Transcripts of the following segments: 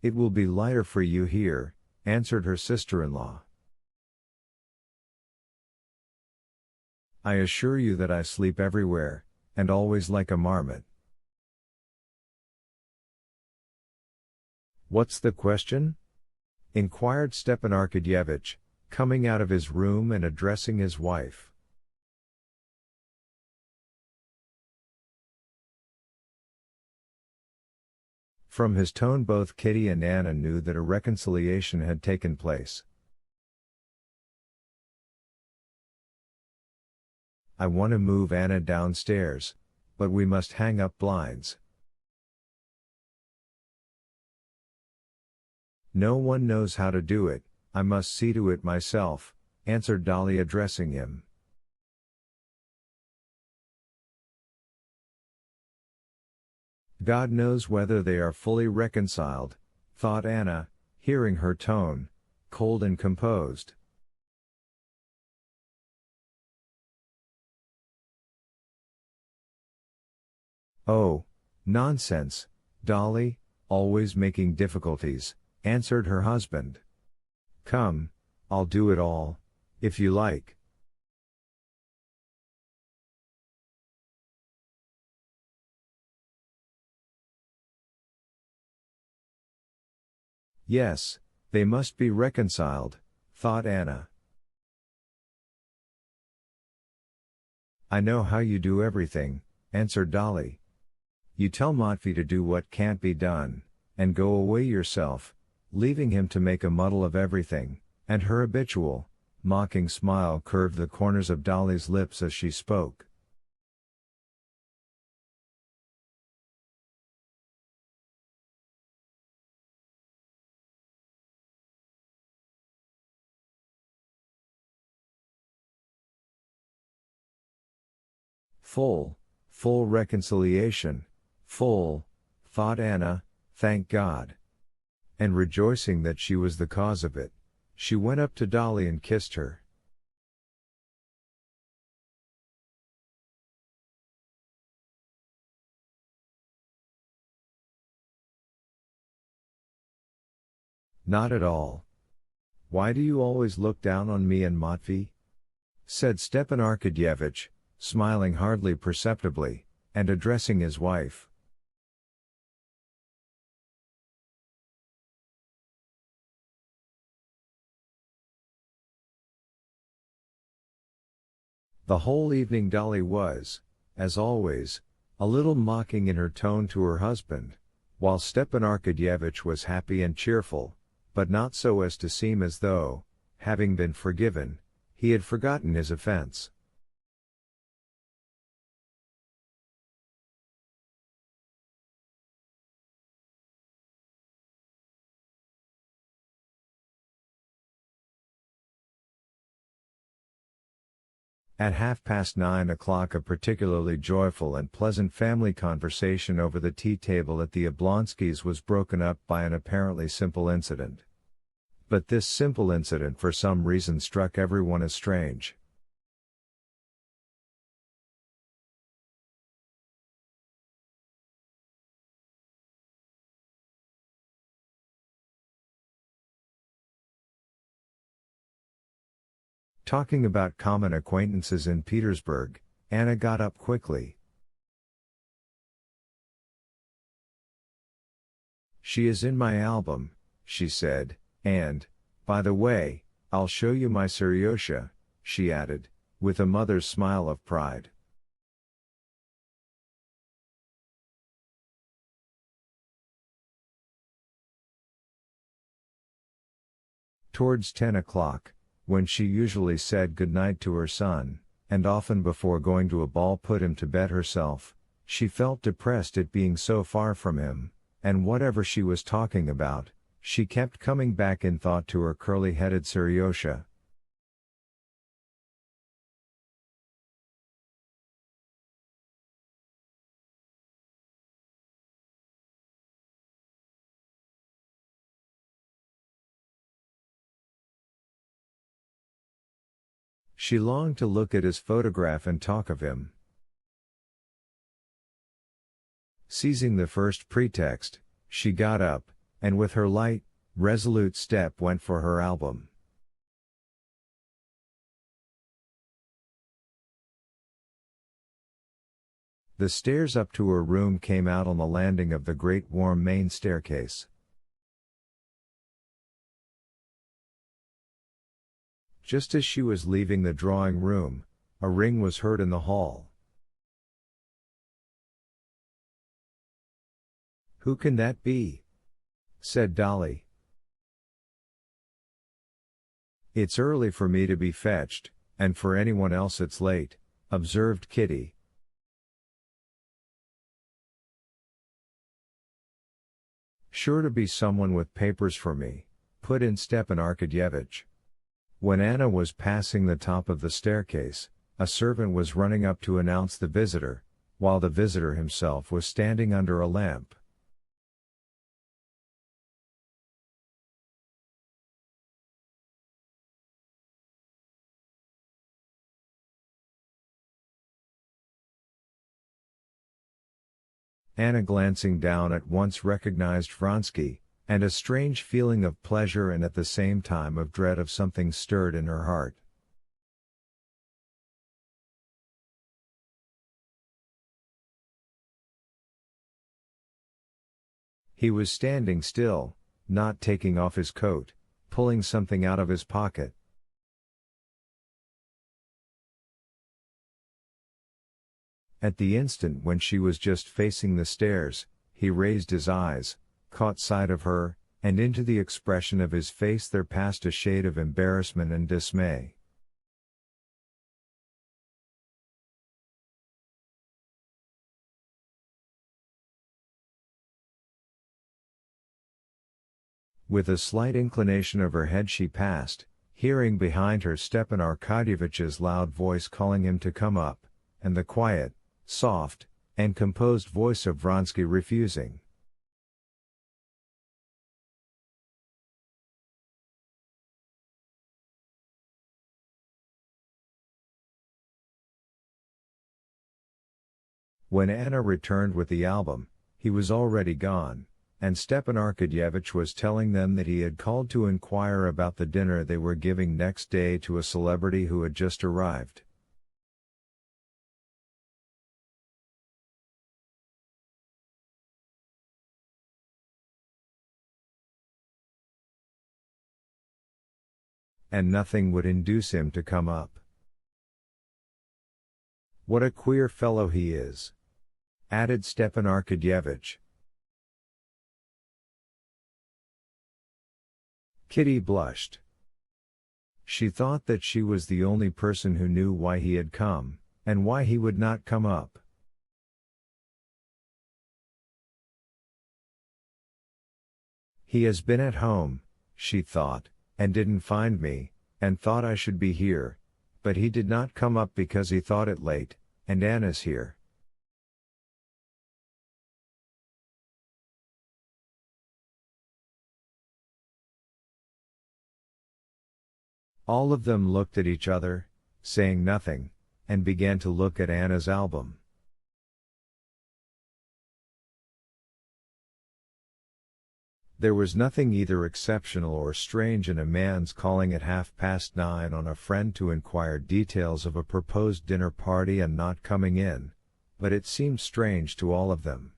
It will be lighter for you here, answered her sister-in-law. I assure you that I sleep everywhere, and always like a marmot. What's the question? Inquired Stepan Arkadyevitch, coming out of his room and addressing his wife. From his tone both Kitty and Anna knew that a reconciliation had taken place. I want to move Anna downstairs, but we must hang up blinds. No one knows how to do it, I must see to it myself, answered Dolly addressing him. God knows whether they are fully reconciled, thought Anna, hearing her tone, cold and composed. Oh, nonsense, Dolly, always making difficulties, answered her husband. Come, I'll do it all, if you like. Yes, they must be reconciled, thought Anna. I know how you do everything, answered Dolly. You tell Matvey to do what can't be done, and go away yourself, leaving him to make a muddle of everything, and her habitual, mocking smile curved the corners of Dolly's lips as she spoke. Full reconciliation, full, thought Anna, thank God. And rejoicing that she was the cause of it, she went up to Dolly and kissed her. Not at all. Why do you always look down on me and Matvey? Said Stepan Arkadyevitch, smiling hardly perceptibly, and addressing his wife. The whole evening Dolly was, as always, a little mocking in her tone to her husband, while Stepan Arkadyevitch was happy and cheerful, but not so as to seem as though, having been forgiven, he had forgotten his offense. At 9:30 a particularly joyful and pleasant family conversation over the tea table at the Oblonskys' was broken up by an apparently simple incident. But this simple incident for some reason struck everyone as strange. Talking about common acquaintances in Petersburg, Anna got up quickly. She is in my album, she said, and, by the way, I'll show you my Seryosha, she added, with a mother's smile of pride. Towards 10 o'clock, when she usually said good night to her son, and often before going to a ball put him to bed herself, she felt depressed at being so far from him, and whatever she was talking about, she kept coming back in thought to her curly-headed Seryosha. She longed to look at his photograph and talk of him. Seizing the first pretext, she got up, and with her light, resolute step went for her album. The stairs up to her room came out on the landing of the great warm main staircase. Just as she was leaving the drawing room, a ring was heard in the hall. "Who can that be?" said Dolly. "It's early for me to be fetched, and for anyone else it's late," observed Kitty. "Sure to be someone with papers for me," put in Stepan Arkadyevitch. When Anna was passing the top of the staircase, a servant was running up to announce the visitor, while the visitor himself was standing under a lamp. Anna, glancing down, at once recognized Vronsky, and a strange feeling of pleasure and at the same time of dread of something stirred in her heart. He was standing still, not taking off his coat, pulling something out of his pocket. At the instant when she was just facing the stairs, he raised his eyes, caught sight of her, and into the expression of his face there passed a shade of embarrassment and dismay. With a slight inclination of her head she passed, hearing behind her Stepan Arkadyevitch's loud voice calling him to come up, and the quiet, soft, and composed voice of Vronsky refusing. When Anna returned with the album, he was already gone, and Stepan Arkadyevitch was telling them that he had called to inquire about the dinner they were giving next day to a celebrity who had just arrived. And nothing would induce him to come up. "What a queer fellow he is," added Stepan Arkadyevitch. Kitty blushed. She thought that she was the only person who knew why he had come, and why he would not come up. "He has been at home," she thought, "and didn't find me, and thought I should be here, but he did not come up because he thought it late, and Anna's here." All of them looked at each other, saying nothing, and began to look at Anna's album. There was nothing either exceptional or strange in a man's calling at 9:30 on a friend to inquire details of a proposed dinner party and not coming in, but it seemed strange to all of them.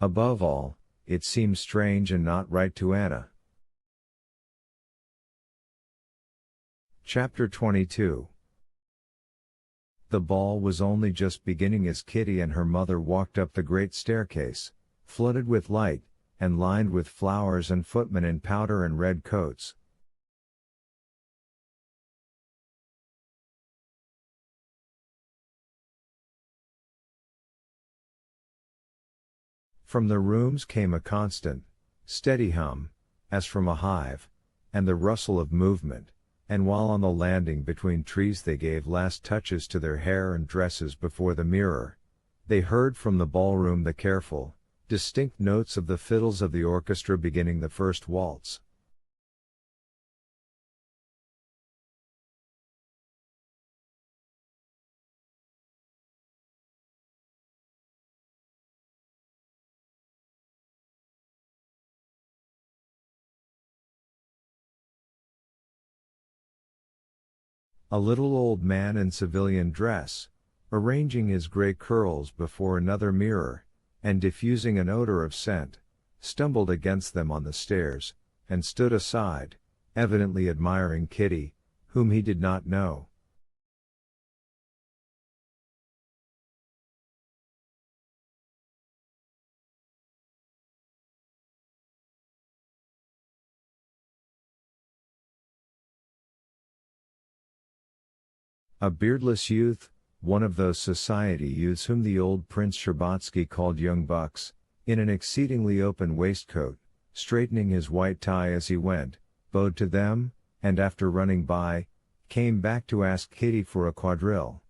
Above all, it seemed strange and not right to Anna. Chapter 22. The ball was only just beginning as Kitty and her mother walked up the great staircase, flooded with light, and lined with flowers and footmen in powder and red coats. From the rooms came a constant, steady hum, as from a hive, and the rustle of movement, and while on the landing between trees they gave last touches to their hair and dresses before the mirror, they heard from the ballroom the careful, distinct notes of the fiddles of the orchestra beginning the first waltz. A little old man in civilian dress, arranging his grey curls before another mirror, and diffusing an odor of scent, stumbled against them on the stairs, and stood aside, evidently admiring Kitty, whom he did not know. A beardless youth, one of those society youths whom the old Prince Sherbatsky called young bucks, in an exceedingly open waistcoat, straightening his white tie as he went, bowed to them, and after running by, came back to ask Kitty for a quadrille.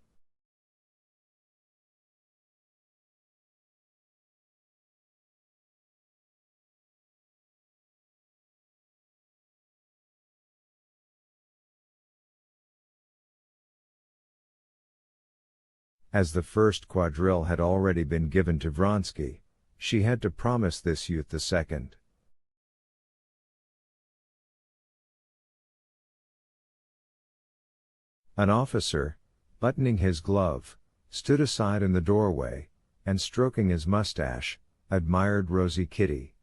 As the first quadrille had already been given to Vronsky, she had to promise this youth the second. An officer, buttoning his glove, stood aside in the doorway, and stroking his mustache, admired rosy Kitty.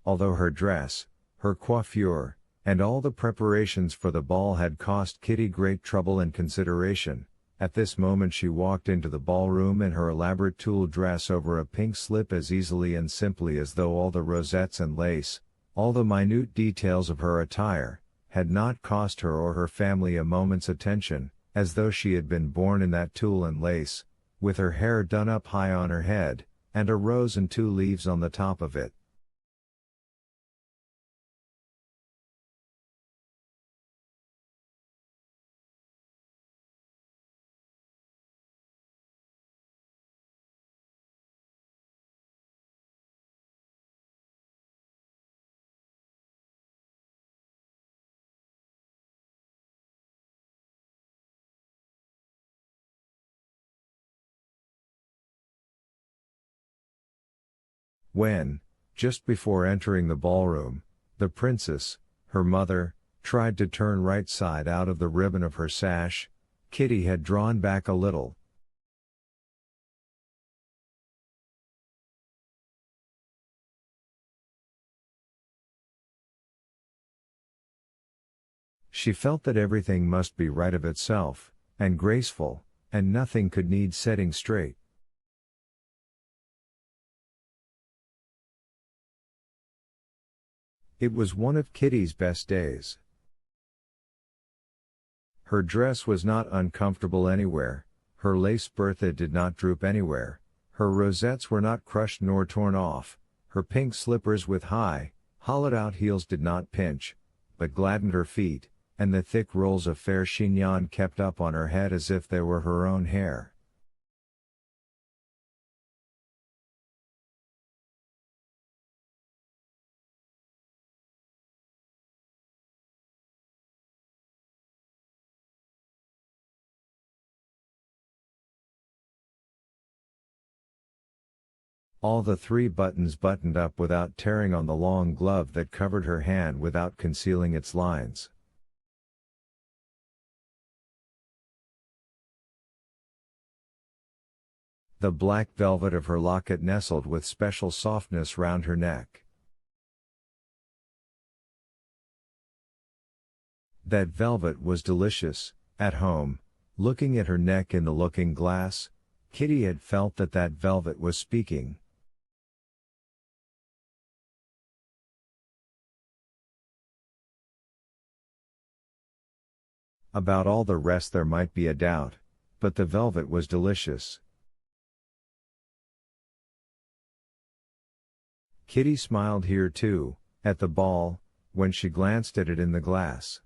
Although her dress, her coiffure, and all the preparations for the ball had cost Kitty great trouble and consideration, at this moment she walked into the ballroom in her elaborate tulle dress over a pink slip as easily and simply as though all the rosettes and lace, all the minute details of her attire, had not cost her or her family a moment's attention, as though she had been born in that tulle and lace, with her hair done up high on her head, and a rose and two leaves on the top of it. When, just before entering the ballroom, the princess, her mother, tried to turn right side out of the ribbon of her sash, Kitty had drawn back a little. She felt that everything must be right of itself, and graceful, and nothing could need setting straight. It was one of Kitty's best days. Her dress was not uncomfortable anywhere, her lace bertha did not droop anywhere, her rosettes were not crushed nor torn off, her pink slippers with high, hollowed-out heels did not pinch, but gladdened her feet, and the thick rolls of fair chignon kept up on her head as if they were her own hair. All the three buttons buttoned up without tearing on the long glove that covered her hand without concealing its lines. The black velvet of her locket nestled with special softness round her neck. That velvet was delicious. At home, looking at her neck in the looking-glass, Kitty had felt that that velvet was speaking. About all the rest there might be a doubt, but the velvet was delicious. Kitty smiled here too, at the ball, when she glanced at it in the glass.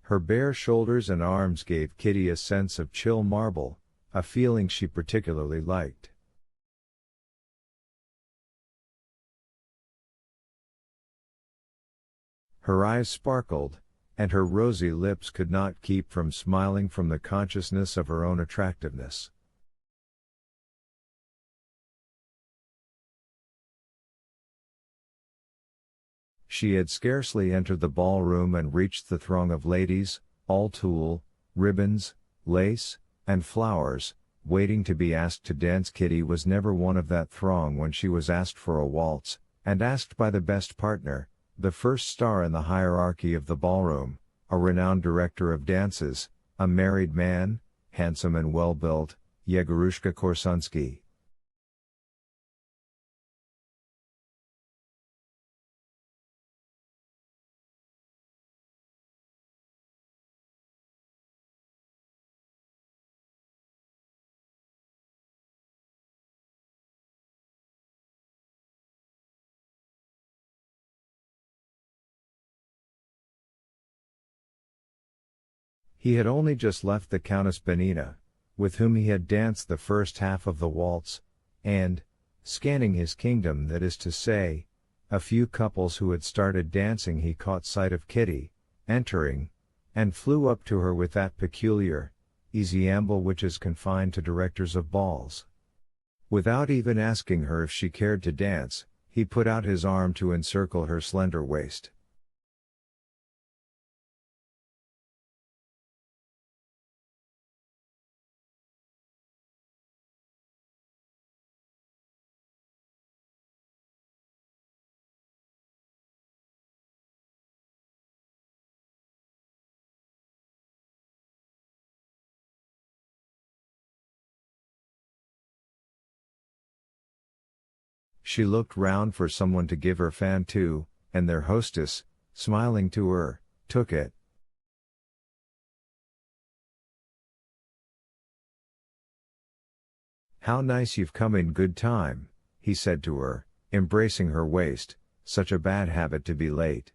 Her bare shoulders and arms gave Kitty a sense of chill marble, a feeling she particularly liked. Her eyes sparkled, and her rosy lips could not keep from smiling from the consciousness of her own attractiveness. She had scarcely entered the ballroom and reached the throng of ladies, all tulle, ribbons, lace, and flowers, waiting to be asked to dance. Kitty was never one of that throng when she was asked for a waltz, and asked by the best partner, the first star in the hierarchy of the ballroom, a renowned director of dances, a married man, handsome and well-built, Yegorushka Korsunsky. He had only just left the Countess Benina, with whom he had danced the first half of the waltz, and, scanning his kingdom, that is to say, a few couples who had started dancing, he caught sight of Kitty, entering, and flew up to her with that peculiar, easy amble which is confined to directors of balls. Without even asking her if she cared to dance, he put out his arm to encircle her slender waist. She looked round for someone to give her fan to, and their hostess, smiling to her, took it. "How nice you've come in good time," he said to her, embracing her waist, "such a bad habit to be late."